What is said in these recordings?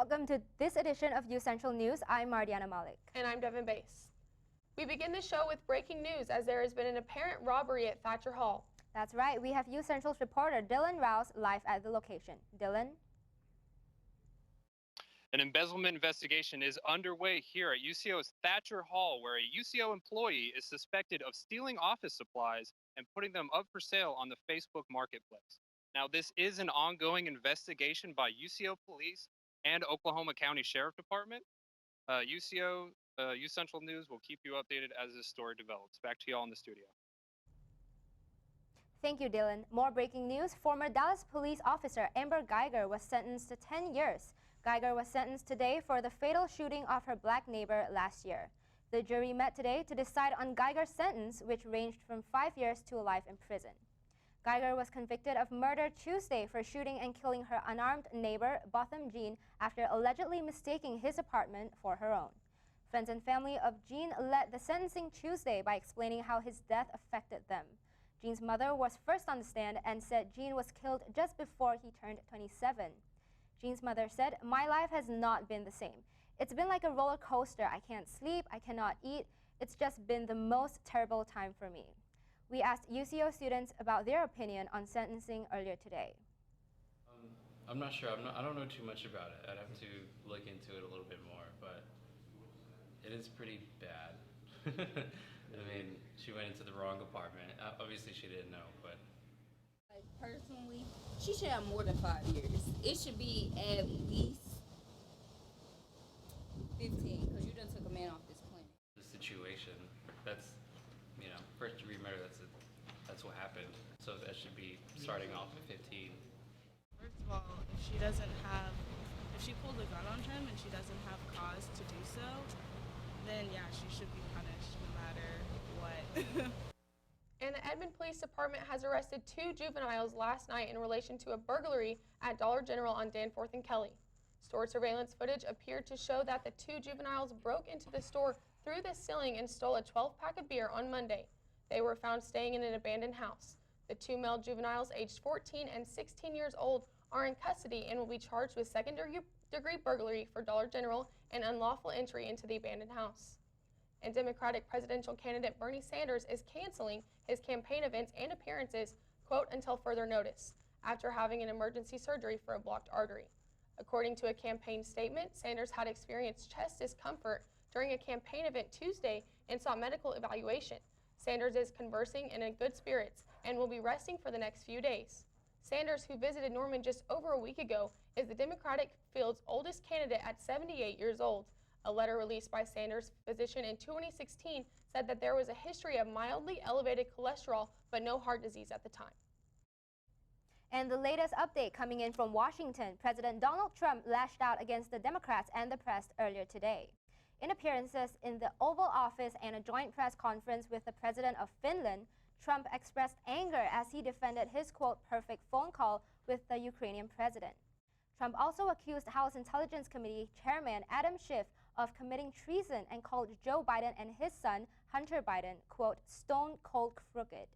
Welcome to this edition of UCentral News. I'm Mardiana Malik. And I'm Devin Bass. We begin the show with breaking news as there has been an apparent robbery at Thatcher Hall. That's right. We have UCentral's reporter Dylan Rouse live at the location. Dylan? An embezzlement investigation is underway here at UCO's Thatcher Hall, where a UCO employee is suspected of stealing office supplies and putting them up for sale on the Facebook Marketplace. Now, this is an ongoing investigation by UCO Police and Oklahoma County Sheriff Department. UCentral News will keep you updated as this story develops. Back to y'all in the studio. Thank you, Dylan. More breaking news. Former Dallas police officer Amber Geiger was sentenced to 10 years. Geiger was sentenced today for the fatal shooting of her black neighbor last year. The jury met today to decide on Geiger's sentence, which ranged from 5 years to life in prison. Geiger was convicted of murder Tuesday for shooting and killing her unarmed neighbor, Botham Jean, after allegedly mistaking his apartment for her own. Friends and family of Jean led the sentencing Tuesday by explaining how his death affected them. Jean's mother was first on the stand and said Jean was killed just before he turned 27. Jean's mother said, "My life has not been the same. It's been like a roller coaster. I can't sleep, I cannot eat. It's just been the most terrible time for me." We asked UCO students about their opinion on sentencing earlier today. I'm not sure. I don't know too much about it. I'd have to look into it a little bit more, but it is pretty bad. I mean, she went into the wrong apartment. Obviously, she didn't know, but. Personally, she should have more than 5 years. It should be at least 15, because you done took a man off this planet. The situation, that's, first degree murder, that's what happened. So that should be starting off at 15. First of all, if she pulled a gun on him and she doesn't have cause to do so, then yeah, she should be punished no matter what. And the Edmond Police Department has arrested 2 juveniles last night in relation to a burglary at Dollar General on Danforth and Kelly. Store surveillance footage appeared to show that the 2 juveniles broke into the store through the ceiling and stole a 12-pack of beer on Monday. They were found staying in an abandoned house. The 2 male juveniles, aged 14 and 16 years old, are in custody and will be charged with second-degree burglary for Dollar General and unlawful entry into the abandoned house. And Democratic presidential candidate Bernie Sanders is canceling his campaign events and appearances, quote, until further notice, after having an emergency surgery for a blocked artery. According to a campaign statement, Sanders had experienced chest discomfort during a campaign event Tuesday and sought medical evaluation. Sanders is conversing and in good spirits and will be resting for the next few days. Sanders, who visited Norman just over a week ago, is the Democratic field's oldest candidate at 78 years old. A letter released by Sanders' physician in 2016 said that there was a history of mildly elevated cholesterol but no heart disease at the time. And the latest update coming in from Washington, President Donald Trump lashed out against the Democrats and the press earlier today. In appearances in the Oval Office and a joint press conference with the president of Finland, Trump expressed anger as he defended his, quote, perfect phone call with the Ukrainian president. Trump also accused House Intelligence Committee Chairman Adam Schiff of committing treason and called Joe Biden and his son, Hunter Biden, quote, stone cold crooked.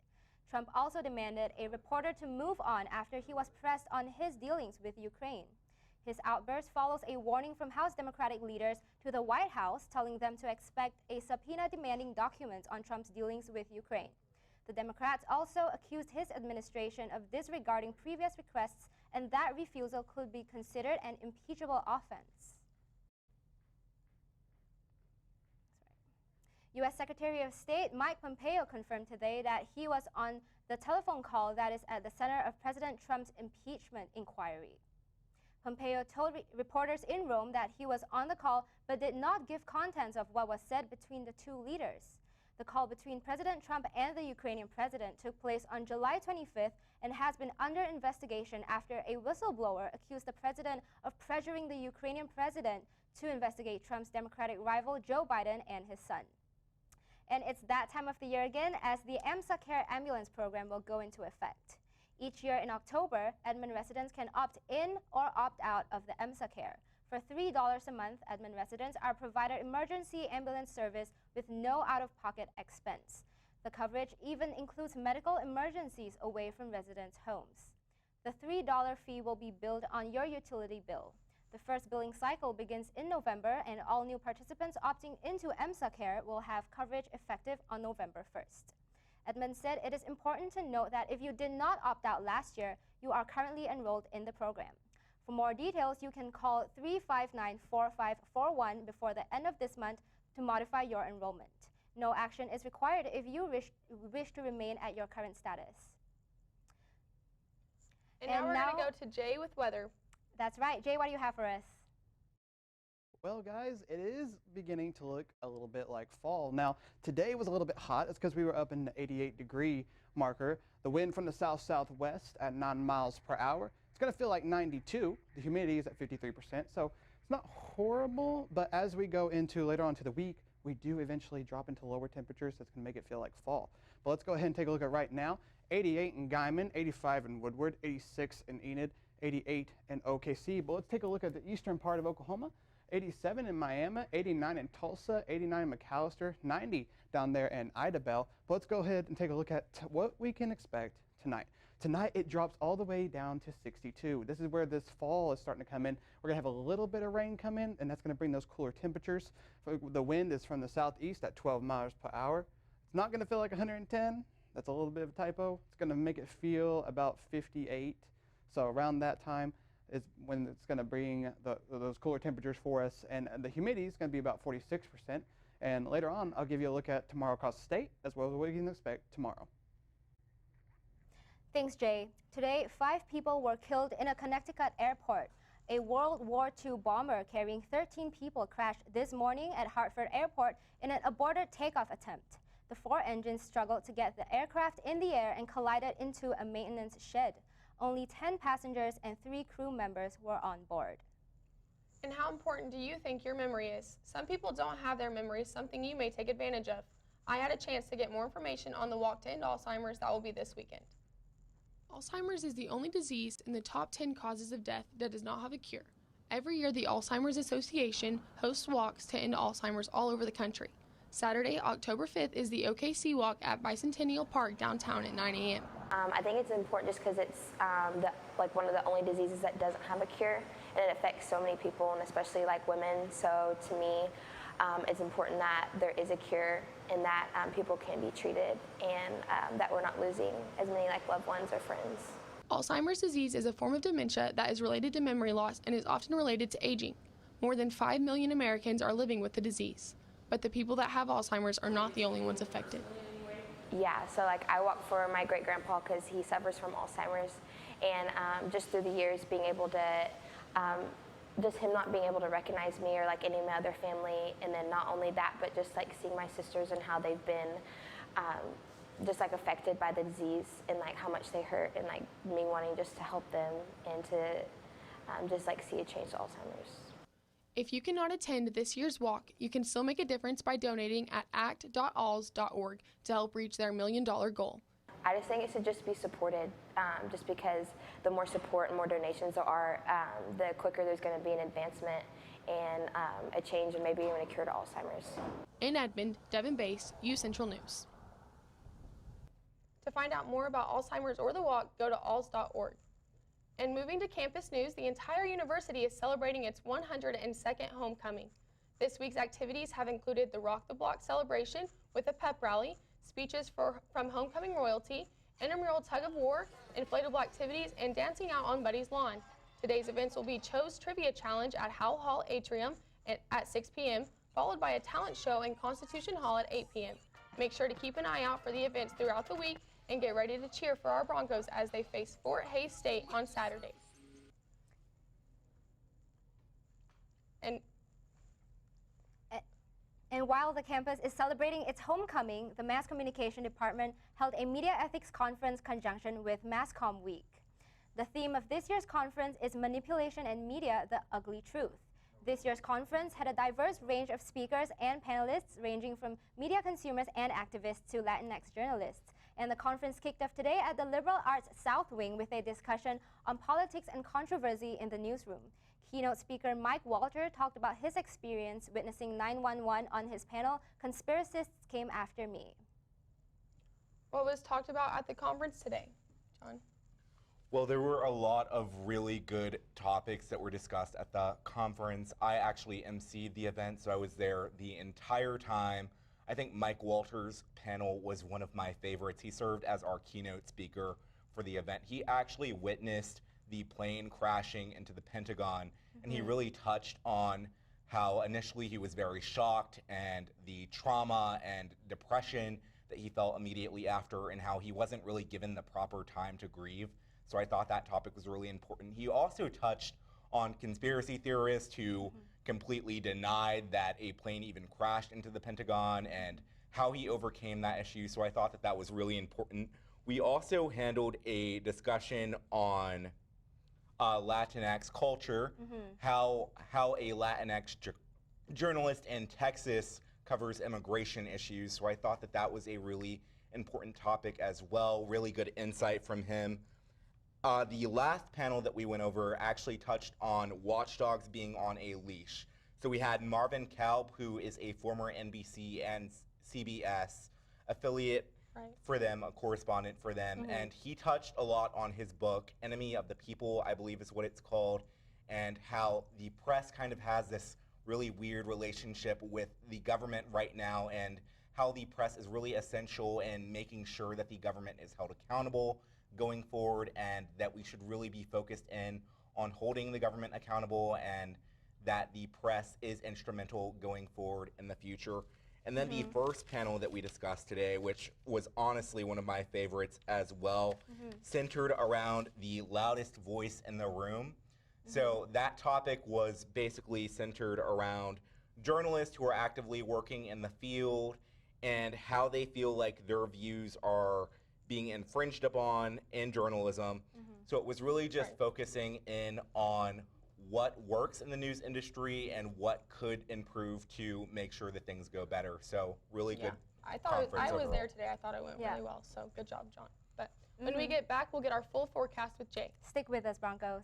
Trump also demanded a reporter to move on after he was pressed on his dealings with Ukraine. His outburst follows a warning from House Democratic leaders to the White House, telling them to expect a subpoena demanding documents on Trump's dealings with Ukraine. The Democrats also accused his administration of disregarding previous requests, and that refusal could be considered an impeachable offense. U.S. Secretary of State Mike Pompeo confirmed today that he was on the telephone call that is at the center of President Trump's impeachment inquiry. Pompeo told reporters in Rome that he was on the call but did not give contents of what was said between the 2 leaders. The call between President Trump and the Ukrainian president took place on July 25th and has been under investigation after a whistleblower accused the president of pressuring the Ukrainian president to investigate Trump's Democratic rival Joe Biden and his son. And it's that time of the year again as the EMSA Care ambulance program will go into effect. Each year in October, Edmond residents can opt in or opt out of the EMSA Care. For $3 a month, Edmond residents are provided emergency ambulance service with no out-of-pocket expense. The coverage even includes medical emergencies away from residents' homes. The $3 fee will be billed on your utility bill. The first billing cycle begins in November, and all new participants opting into EMSA Care will have coverage effective on November 1st. Edmond said it is important to note that if you did not opt out last year, you are currently enrolled in the program. For more details, you can call 359-4541 before the end of this month to modify your enrollment. No action is required if you wish to remain at your current status. And now we're going to go to Jay with weather. That's right. Jay, what do you have for us? Well, guys, it is beginning to look a little bit like fall. Now, today was a little bit hot. It's because we were up in the 88-degree marker. The wind from the south-southwest at 9 miles per hour. It's going to feel like 92. The humidity is at 53%, so it's not horrible. But as we go into later on to the week, we do eventually drop into lower temperatures. That's going to make it feel like fall. But let's go ahead and take a look at right now. 88 in Guyman, 85 in Woodward, 86 in Enid, 88 in OKC. But let's take a look at the eastern part of Oklahoma. 87 in Miami, 89 in Tulsa, 89 in McAllister, 90 down there in Idabel. But let's go ahead and take a look at what we can expect tonight. Tonight it drops all the way down to 62. This is where this fall is starting to come in. We're going to have a little bit of rain come in, and that's going to bring those cooler temperatures. The wind is from the southeast at 12 miles per hour. It's not going to feel like 110. That's a little bit of a typo. It's going to make it feel about 58. So around that time is when it's going to bring those cooler temperatures for us, and the humidity is going to be about 46%. And later on, I'll give you a look at tomorrow across the state, as well as what you can expect tomorrow. Thanks, Jay. Today, 5 people were killed in a Connecticut airport. A World War II bomber carrying 13 people crashed this morning at Hartford Airport in an aborted takeoff attempt. The 4 engines struggled to get the aircraft in the air and collided into a maintenance shed. Only 10 passengers and 3 crew members were on board. And how important do you think your memory is? Some people don't have their memory, something you may take advantage of. I had a chance to get more information on the Walk to End Alzheimer's that will be this weekend. Alzheimer's is the only disease in the top 10 causes of death that does not have a cure. Every year, the Alzheimer's Association hosts walks to end Alzheimer's all over the country. Saturday, October 5th is the OKC Walk at Bicentennial Park downtown at 9 a.m. I think it's important just because it's one of the only diseases that doesn't have a cure, and it affects so many people, and especially like women. So to me, it's important that there is a cure and that people can be treated, and that we're not losing as many like loved ones or friends. Alzheimer's disease is a form of dementia that is related to memory loss and is often related to aging. More than 5 million Americans are living with the disease, but the people that have Alzheimer's are not the only ones affected. Yeah, so like I walk for my great-grandpa because he suffers from Alzheimer's, and just through the years being able to, just him not being able to recognize me or like any of my other family, and then not only that, but just like seeing my sisters and how they've been just like affected by the disease and like how much they hurt, and like me wanting just to help them and to just like see a change to Alzheimer's. If you cannot attend this year's walk, you can still make a difference by donating at act.alz.org to help reach their $1 million goal. I just think it should just be supported, just because the more support and more donations there are, the quicker there's going to be an advancement and a change and maybe even a cure to Alzheimer's. In Edmond, Devin Bass, UCentral News. To find out more about Alzheimer's or the walk, go to alz.org. And moving to campus news, the entire university is celebrating its 102nd homecoming. This week's activities have included the Rock the Block celebration with a pep rally, speeches from homecoming royalty, intramural tug of war, inflatable activities, and dancing out on Buddy's lawn. Today's events will be Cho's Trivia Challenge at Howell Hall Atrium at 6 p.m., followed by a talent show in Constitution Hall at 8 p.m. Make sure to keep an eye out for the events throughout the week and get ready to cheer for our Broncos as they face Fort Hays State on Saturday. And while the campus is celebrating its homecoming, the Mass Communication Department held a media ethics conference conjunction with MassCom Week. The theme of this year's conference is Manipulation and Media, the Ugly Truth. This year's conference had a diverse range of speakers and panelists ranging from media consumers and activists to Latinx journalists. And the conference kicked off today at the Liberal Arts South Wing with a discussion on politics and controversy in the newsroom. Keynote speaker Mike Walter talked about his experience witnessing 9/11 on his panel, Conspiracists Came After Me. What was talked about at the conference today, John? Well, there were a lot of really good topics that were discussed at the conference. I actually emceed the event, so I was there the entire time. I think Mike Walters' panel was one of my favorites. He served as our keynote speaker for the event. He actually witnessed the plane crashing into the Pentagon, and he really touched on how initially he was very shocked and the trauma and depression that he felt immediately after, and how he wasn't really given the proper time to grieve. So I thought that topic was really important. He also touched on conspiracy theorists who completely denied that a plane even crashed into the Pentagon and how he overcame that issue. So I thought that that was really important. We also handled a discussion on Latinx culture, how a Latinx journalist in Texas covers immigration issues. So I thought that that was a really important topic as well. Really good insight from him. The last panel that we went over actually touched on watchdogs being on a leash. So we had Marvin Kalb, who is a former NBC and CBS affiliate for them, a correspondent for them, and he touched a lot on his book, Enemy of the People, I believe is what it's called, and how the press kind of has this really weird relationship with the government right now, and how the press is really essential in making sure that the government is held accountable going forward, and that we should really be focused in on holding the government accountable, and that the press is instrumental going forward in the future. And then the first panel that we discussed today, which was honestly one of my favorites as well, centered around the loudest voice in the room. So that topic was basically centered around journalists who are actively working in the field and how they feel like their views are being infringed upon in journalism. So it was really just focusing in on what works in the news industry and what could improve to make sure that things go better. So really good I thought conference I was overall. there today. I thought it went really well. So good job, John. But when we get back, we'll get our full forecast with Jay. Stick with us, Broncos.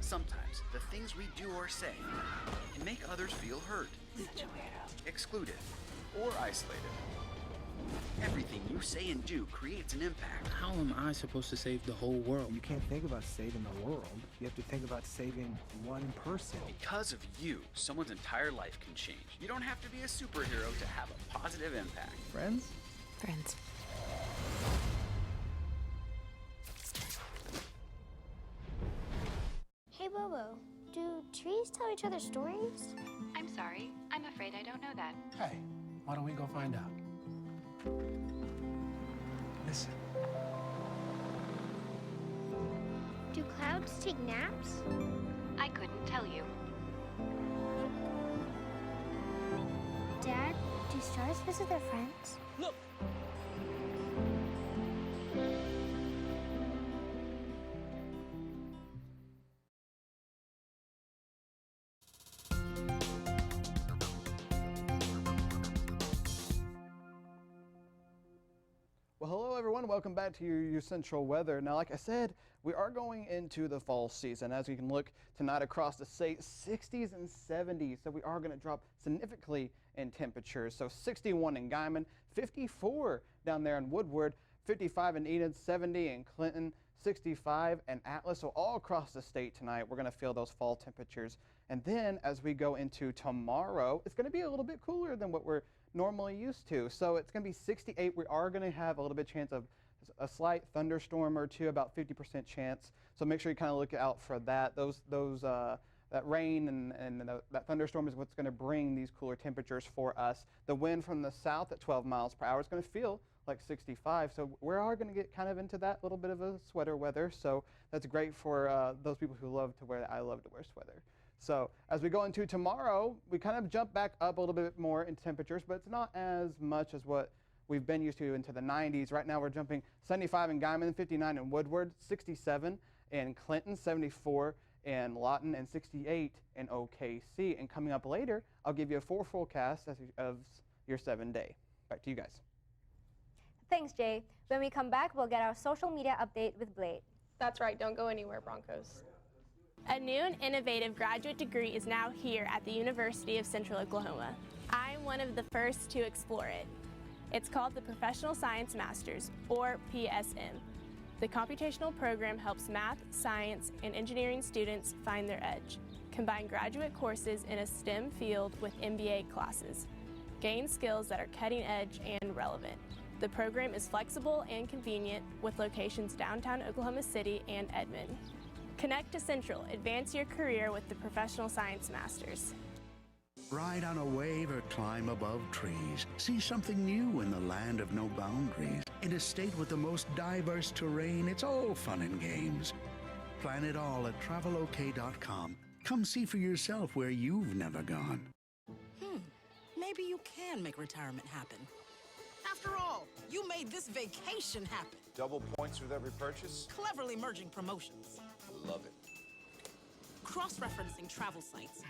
Sometimes the things we do or say can make others feel hurt, excluded, or isolated. Everything you say and do creates an impact. How am I supposed to save the whole world? You can't think about saving the world. You have to think about saving one person. Because of you, someone's entire life can change. You don't have to be a superhero to have a positive impact. Friends? Friends. Hey, Bobo, do trees tell each other stories? I'm sorry. I'm afraid I don't know that. Hey, why don't we go find out? Listen. Do clouds take naps? I couldn't tell you. Dad, do stars visit their friends? Look! Well, hello everyone, welcome back to your UCentral weather. Now, like I said, we are going into the fall season. As you can look tonight across the state, 60s and 70s, so we are going to drop significantly in temperatures. So 61 in Guyman, 54 down there in Woodward, 55 in Enid, 70 in Clinton, 65 in Atlas. So all across the state tonight, we're going to feel those fall temperatures. And then as we go into tomorrow, it's going to be a little bit cooler than what we're normally used to. So it's going to be 68. We are going to have a little bit chance of a slight thunderstorm or two, about 50% chance. So make sure you kind of look out for that. That rain and that thunderstorm is what's going to bring these cooler temperatures for us. The wind from the south at 12 miles per hour is going to feel like 65. So we are going to get kind of into that little bit of a sweater weather. So that's great for those people who love to wear that. I love to wear sweater. So as we go into tomorrow, we kind of jump back up a little bit more in temperatures, but it's not as much as what we've been used to into the 90s. Right now we're jumping 75 in Guyman, 59 in Woodward, 67 in Clinton, 74 in Lawton, and 68 in OKC. And coming up later, I'll give you a full forecast of your 7-day. Back to you guys. Thanks, Jay. When we come back, we'll get our social media update with Blade. That's right, don't go anywhere, Broncos. A new and innovative graduate degree is now here at the University of Central Oklahoma. I'm one of the first to explore it. It's called the Professional Science Masters, or PSM. The computational program helps math, science, and engineering students find their edge, combine graduate courses in a STEM field with MBA classes, gain skills that are cutting edge and relevant. The program is flexible and convenient with locations downtown Oklahoma City and Edmond. Connect to Central, advance your career with the Professional Science Masters. Ride on a wave or climb above trees. See something new in the land of no boundaries. In a state with the most diverse terrain, it's all fun and games. Plan it all at travelok.com. Come see for yourself where you've never gone. Maybe you can make retirement happen. After all, you made this vacation happen. Double points with every purchase? Cleverly merging promotions. Love it. Cross-referencing travel sites.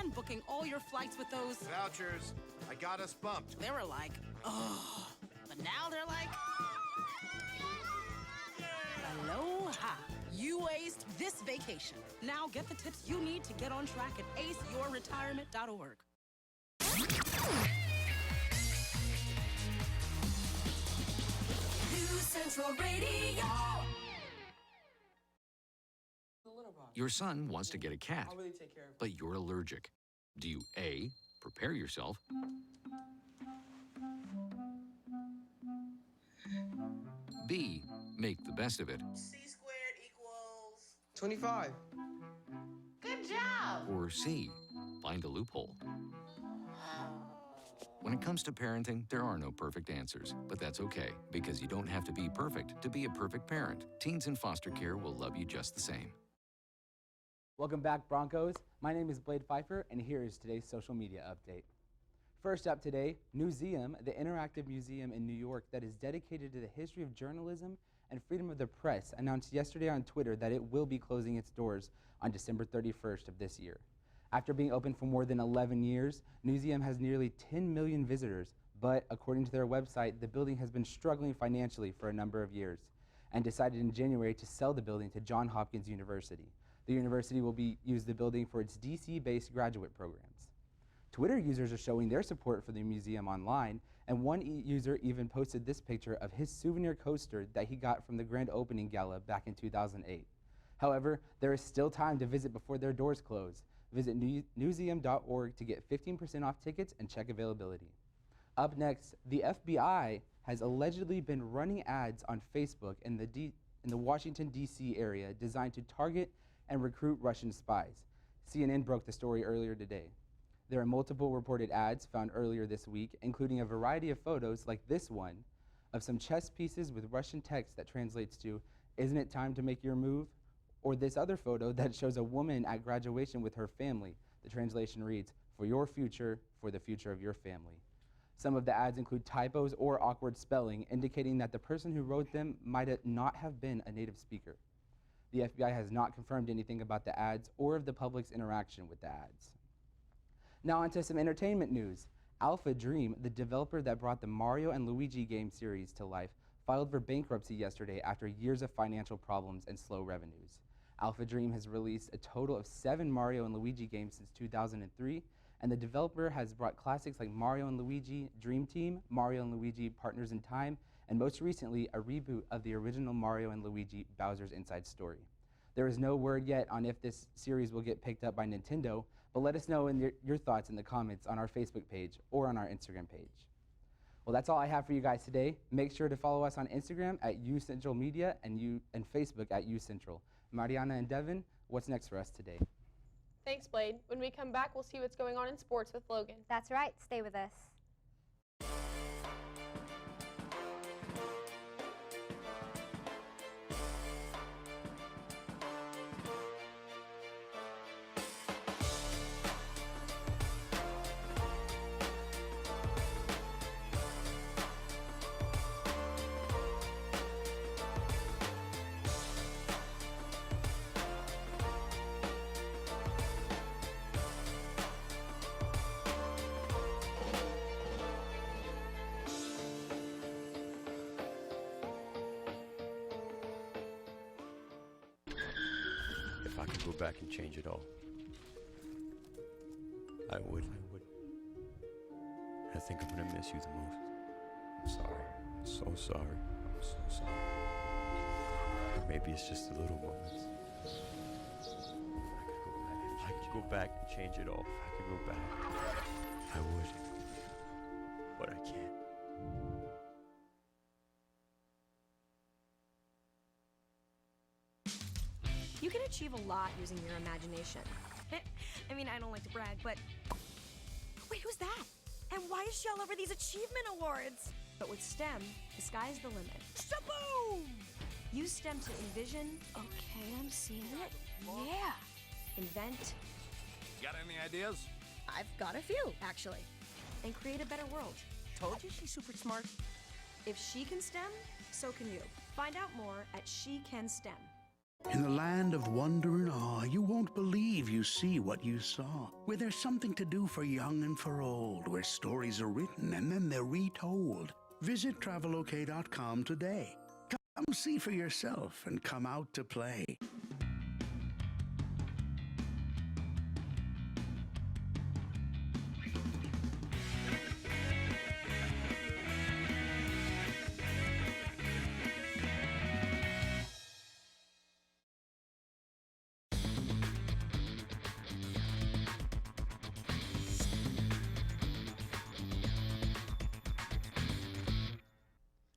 And booking all your flights with those... Vouchers. I got us bumped. They were like, oh. But now they're like... Aloha. You aced this vacation. Now get the tips you need to get on track at aceyourretirement.org. UCentral Radio. Your son wants to get a cat, but you're allergic. Do you A, prepare yourself, B, make the best of it, C squared equals 25. Good job. or C, find a loophole? When it comes to parenting, there are no perfect answers, but that's okay, because you don't have to be perfect to be a perfect parent. Teens in foster care will love you just the same. Welcome back, Broncos. My name is Blade Pfeiffer, and here is today's social media update. First up today, Newseum, the interactive museum in New York that is dedicated to the history of journalism and freedom of the press, announced yesterday on Twitter that it will be closing its doors on December 31st of this year. After being open for more than 11 years, Newseum has nearly 10 million visitors, but according to their website, the building has been struggling financially for a number of years and decided in January to sell the building to Johns Hopkins University. The university will use the building for its DC-based graduate programs. Twitter users are showing their support for the museum online, and one user even posted this picture of his souvenir coaster that he got from the grand opening gala back in 2008. However, there is still time to visit before their doors close. Visit newseum.org to get 15% off tickets and check availability. Up next, the FBI has allegedly been running ads on Facebook in the Washington, D.C. area designed to target and recruit Russian spies. CNN broke the story earlier today. There are multiple reported ads found earlier this week, including a variety of photos like this one of some chess pieces with Russian text that translates to, "Isn't it time to make your move?" Or this other photo that shows a woman at graduation with her family. The translation reads, "For your future, for the future of your family." Some of the ads include typos or awkward spelling, indicating that the person who wrote them might not have been a native speaker. The FBI has not confirmed anything about the ads or of the public's interaction with the ads. Now onto some entertainment news. Alpha Dream, the developer that brought the Mario and Luigi game series to life, filed for bankruptcy yesterday after years of financial problems and slow revenues. Alpha Dream has released a total of 7 Mario and Luigi games since 2003, and the developer has brought classics like Mario and Luigi Dream Team, Mario and Luigi Partners in Time, and most recently, a reboot of the original Mario and Luigi Bowser's Inside Story. There is no word yet on if this series will get picked up by Nintendo, but let us know your thoughts in the comments on our Facebook page or on our Instagram page. Well, that's all I have for you guys today. Make sure to follow us on Instagram at UCentral Media and Facebook at UCentral. Mariana and Devin, what's next for us today? Thanks, Blade. When we come back, we'll see what's going on in sports with Logan. That's right. Stay with us. If I could go back and change it all, I would. I think I'm gonna miss you the most. I'm sorry. I'm so sorry. I'm so sorry. Maybe it's just the little moments. If I could go back and change it all, if I could go back, I would. But I can't. You can achieve a lot using your imagination. I mean, I don't like to brag, but... Wait, who's that? And why is she all over these achievement awards? But with STEM, the sky's the limit. Shaboom! Use STEM to envision... Okay, I'm seeing it. Yeah! Invent... Got any ideas? I've got a few, actually. And create a better world. Told you she's super smart. If she can STEM, so can you. Find out more at She Can STEM. In the land of wonder and awe, you won't believe you see what you saw. Where there's something to do for young and for old, where stories are written and then they're retold. Visit travelok.com today. Come see for yourself and come out to play.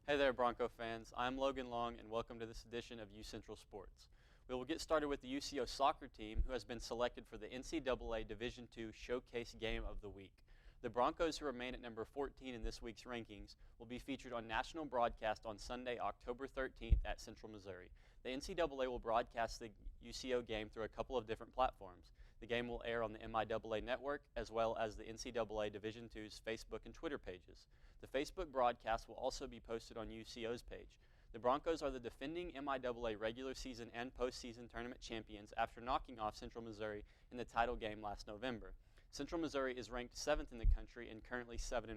Hey there, Bronco fans. I'm Logan Long, and welcome to this edition of UCentral Sports. We will get started with the UCO soccer team, who has been selected for the NCAA Division II Showcase Game of the Week. The Broncos, who remain at number 14 in this week's rankings, will be featured on national broadcast on Sunday, October 13th at Central Missouri. The NCAA will broadcast the UCO game through a couple of different platforms. The game will air on the MIAA network, as well as the NCAA Division II's Facebook and Twitter pages. The Facebook broadcast will also be posted on UCO's page. The Broncos are the defending MIAA regular season and postseason tournament champions after knocking off Central Missouri in the title game last November. Central Missouri is ranked 7th in the country and currently 7-1,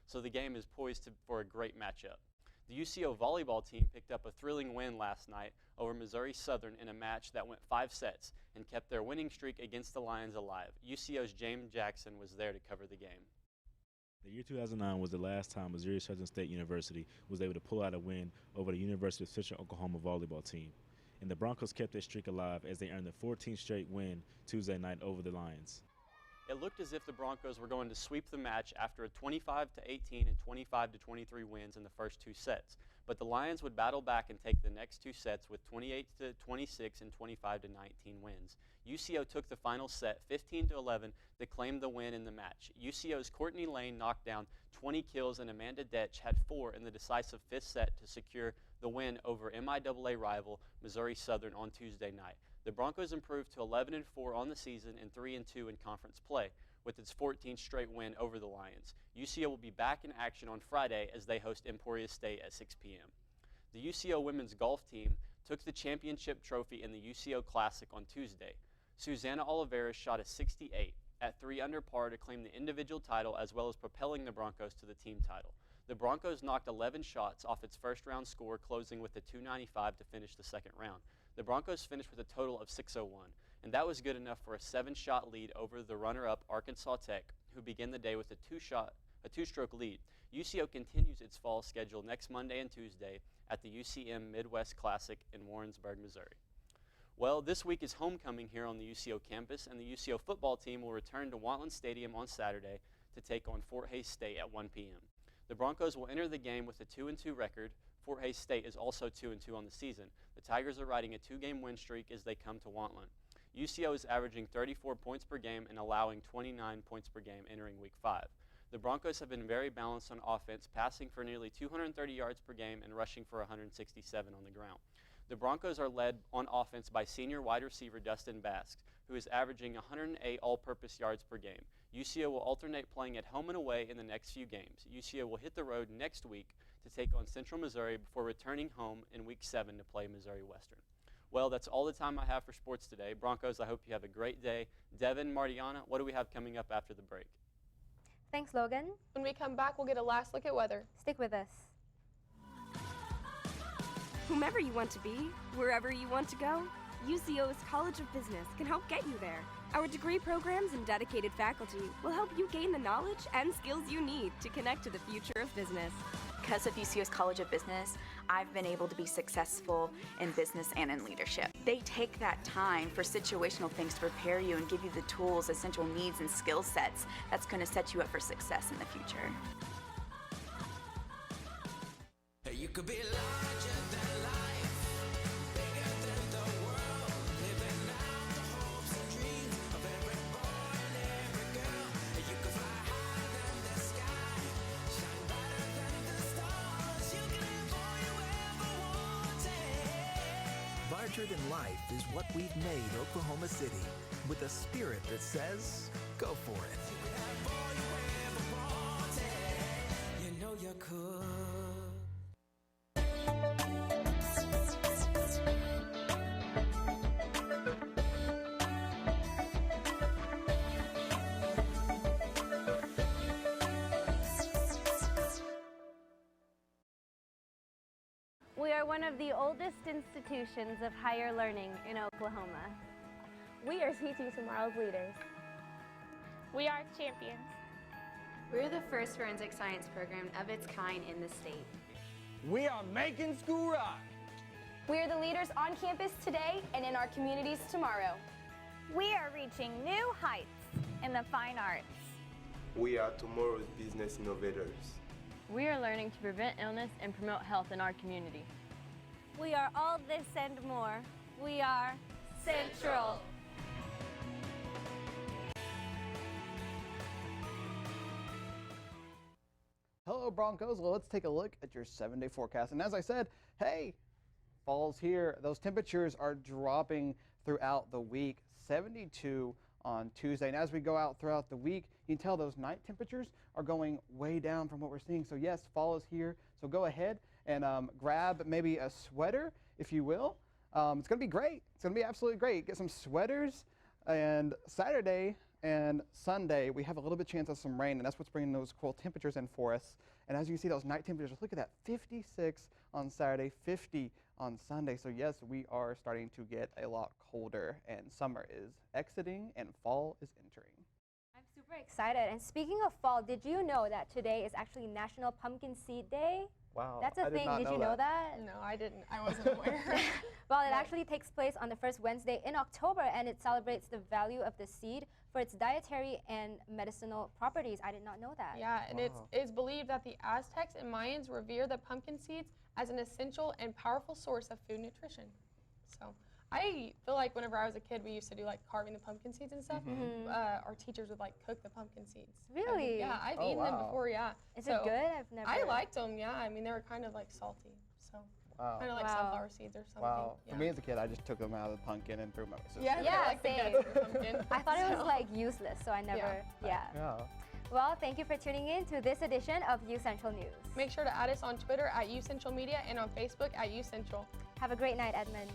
so the game is poised for a great matchup. The UCO volleyball team picked up a thrilling win last night over Missouri Southern in a match that went 5 sets and kept their winning streak against the Lions alive. UCO's James Jackson was there to cover the game. The year 2009 was the last time Missouri Southern State University was able to pull out a win over the University of Central Oklahoma volleyball team. And the Broncos kept their streak alive as they earned their 14th straight win Tuesday night over the Lions. It looked as if the Broncos were going to sweep the match after a 25-18 and 25-23 wins in the first 2 sets. But the Lions would battle back and take the next 2 sets with 28-26 and 25-19 wins. UCO took the final set 15-11 to claim the win in the match. UCO's Courtney Lane knocked down 20 kills and Amanda Detch had 4 in the decisive 5th set to secure the win over MIAA rival Missouri Southern on Tuesday night. The Broncos improved to 11-4 on the season and 3-2 in conference play, with its 14th straight win over the Lions. UCO will be back in action on Friday as they host Emporia State at 6 p.m. The UCO women's golf team took the championship trophy in the UCO Classic on Tuesday. Susanna Oliveira shot a 68 at 3 under par to claim the individual title, as well as propelling the Broncos to the team title. The Broncos knocked 11 shots off its first round score, closing with a 295 to finish the second round. The Broncos finished with a total of 601, and that was good enough for a 7-shot lead over the runner-up Arkansas Tech, who began the day with a 2-stroke lead. UCO continues its fall schedule next Monday and Tuesday at the UCM Midwest Classic in Warrensburg, Missouri. Well, this week is homecoming here on the UCO campus, and the UCO football team will return to Wantland Stadium on Saturday to take on Fort Hays State at 1 p.m. The Broncos will enter the game with a 2-2 record. Fort Hays State is also 2-2 on the season. The Tigers are riding a 2-game win streak as they come to Wantland. UCO is averaging 34 points per game and allowing 29 points per game entering Week 5. The Broncos have been very balanced on offense, passing for nearly 230 yards per game and rushing for 167 on the ground. The Broncos are led on offense by senior wide receiver Dustin Bask, who is averaging 108 all-purpose yards per game. UCO will alternate playing at home and away in the next few games. UCO will hit the road next week to take on Central Missouri before returning home in Week 7 to play Missouri Western. Well, that's all the time I have for sports today. Broncos, I hope you have a great day. Devin, Martiana, what do we have coming up after the break? Thanks, Logan. When we come back, we'll get a last look at weather. Stick with us. Whomever you want to be, wherever you want to go, UCO's College of Business can help get you there. Our degree programs and dedicated faculty will help you gain the knowledge and skills you need to connect to the future of business. Because of UCO's College of Business, I've been able to be successful in business and in leadership. They take that time for situational things to prepare you and give you the tools, essential needs, and skill sets that's going to set you up for success in the future. You could be larger than life, bigger than the world, living out the hopes and dreams of every boy and every girl. You could fly higher than the sky, shine brighter than the stars. You can have all you ever wanted. Larger than life is what we've made Oklahoma City, with a spirit that says, go for it. You can have all you ever wanted. You know you could. We are one of the oldest institutions of higher learning in Oklahoma. We are teaching tomorrow's leaders. We are champions. We're the first forensic science program of its kind in the state. We are making school rock. We are the leaders on campus today and in our communities tomorrow. We are reaching new heights in the fine arts. We are tomorrow's business innovators. We are learning to prevent illness and promote health in our community. We are all this and more. We are Central. Hello, Broncos. Well, let's take a look at your 7-day forecast. And as I said, hey, fall's here. Those temperatures are dropping throughout the week. 72 on Tuesday. And as we go out throughout the week, you can tell those night temperatures are going way down from what we're seeing. So yes, fall is here. So go ahead and grab maybe a sweater, if you will. It's going to be great. It's going to be absolutely great. Get some sweaters. And Saturday and Sunday, we have a little bit chance of some rain, and that's what's bringing those cool temperatures in for us. And as you can see, those night temperatures, look at that, 56 on Saturday, 50 on Sunday. So yes, we are starting to get a lot colder, and summer is exiting and fall is entering. I'm super excited. And speaking of fall, did you know that today is actually National Pumpkin Seed Day? Wow. That's a thing. Did you know that? No, I didn't. I wasn't aware. Well, it actually takes place on the first Wednesday in October, and it celebrates the value of the seed for its dietary and medicinal properties. I did not know that. Yeah, and it's believed that the Aztecs and Mayans revere the pumpkin seeds as an essential and powerful source of food nutrition. So I feel like whenever I was a kid, we used to do like carving the pumpkin seeds and stuff. Our teachers would like cook the pumpkin seeds. Really? Yeah, I've eaten them before. Yeah. Is it good? I've never. I liked them. Yeah, I mean they were kind of like salty, so kind of like sunflower seeds or something. Wow. Yeah. For me as a kid, I just took them out of the pumpkin and threw them out. Yeah, like same. the pumpkin. I thought it was like useless, so I never. Yeah. Well, thank you for tuning in to this edition of UCentral News. Make sure to add us on Twitter at UCentral Media and on Facebook at UCentral. Have a great night, Edmond.